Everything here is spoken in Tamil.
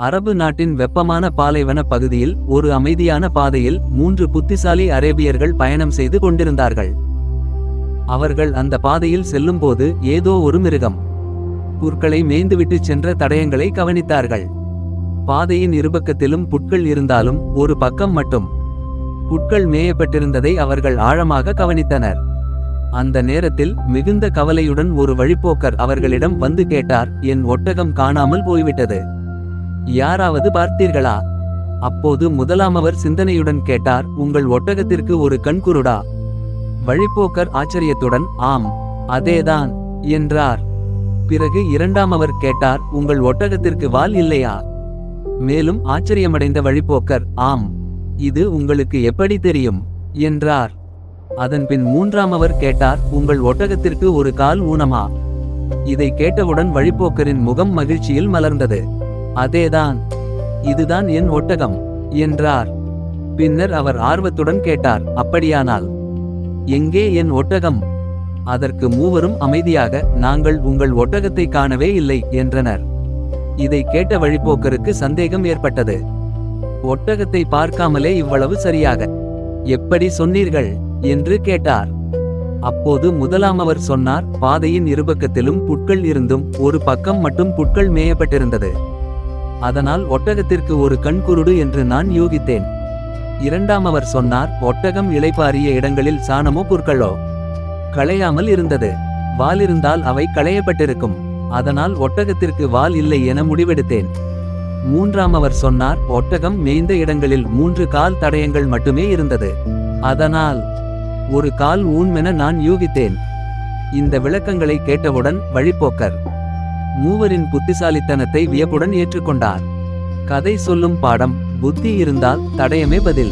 அரபு நாட்டின் வெப்பமான பாலைவன பகுதியில் ஒரு அமைதியான பாதையில் 3 புத்திசாலி அரேபியர்கள் பயணம் செய்து கொண்டிருந்தார்கள். அவர்கள் அந்த பாதையில் செல்லும்போது ஏதோ ஒரு மிருகம் புற்களை மேய்ந்துவிட்டு சென்ற தடயங்களை கவனித்தார்கள். பாதையின் இருபக்கத்திலும் புட்கள் இருந்தாலும் ஒரு பக்கம் மட்டும் புட்கள் மேயப்பட்டிருந்ததை அவர்கள் ஆழமாக கவனித்தனர். அந்த நேரத்தில் மிகுந்த கவலையுடன் ஒரு வழிப்போக்கர் அவர்களிடம் வந்து கேட்டார், என் ஒட்டகம் காணாமல் போய்விட்டது, யாராவது பார்த்தீர்களா? அப்போது முதலாமவர் சிந்தனையுடன் கேட்டார், உங்கள் ஒட்டகத்திற்கு ஒரு கண் குருடா? வழிப்போக்கர் ஆச்சரியத்துடன், ஆம், அதேதான் என்றார். பிறகு இரண்டாமவர் கேட்டார், உங்கள் ஒட்டகத்திற்கு வால் இல்லையா? மேலும் ஆச்சரியமடைந்த வழிப்போக்கர், ஆம், இது உங்களுக்கு எப்படி தெரியும் என்றார். அதன்பின் மூன்றாமவர் கேட்டார், உங்கள் ஒட்டகத்திற்கு ஒரு கால் ஊனமா? இதை கேட்டவுடன் வழிப்போக்கரின் முகம் மகிழ்ச்சியில் மலர்ந்தது. அதேதான், இதுதான் என் ஒட்டகம் என்றார். பின்னர் அவர் ஆர்வத்துடன் கேட்டார், அப்படியானால் எங்கே என் ஒட்டகம்? அதற்கு மூவரும் அமைதியாக, நாங்கள் உங்கள் ஒட்டகத்தை காணவே இல்லை என்றனர். இதை கேட்ட வழிப்போக்கருக்கு சந்தேகம் ஏற்பட்டது. ஒட்டகத்தை பார்க்காமலே இவ்வளவு சரியாக எப்படி சொன்னீர்கள் என்று கேட்டார். அப்போது முதலாமவர் சொன்னார், பாதையின் இருபக்கத்திலும் புட்கள் இருந்தும் ஒரு பக்கம் மட்டும் புட்கள் மேயப்பட்டிருந்தது. அதனால் ஒட்டகத்திற்கு ஒரு கண் குருடு என்று நான் யூகித்தேன். இரண்டாமவர் சொன்னார், ஒட்டகம் இளைப்பாறிய இடங்களில் சாணமோ புற்களோ களையாமல் இருந்தது. வாலிருந்தால் அவை களையப்பட்டிருக்கும். அதனால் ஒட்டகத்திற்கு வால் இல்லை என முடிவெடுத்தேன். மூன்றாமவர் சொன்னார், ஒட்டகம் மேய்ந்த இடங்களில் 3 கால் தடயங்கள் மட்டுமே இருந்தது. அதனால் ஒரு கால் ஊன்மென நான் யூகித்தேன். இந்த விளக்கங்களை கேட்டவுடன் வழிப்போக்கர் மூவரின் புத்திசாலித்தனத்தை வியப்புடன் ஏற்றுக்கொண்டார். கதை சொல்லும் பாடம், புத்தி இருந்தால் தடயமே பதில்.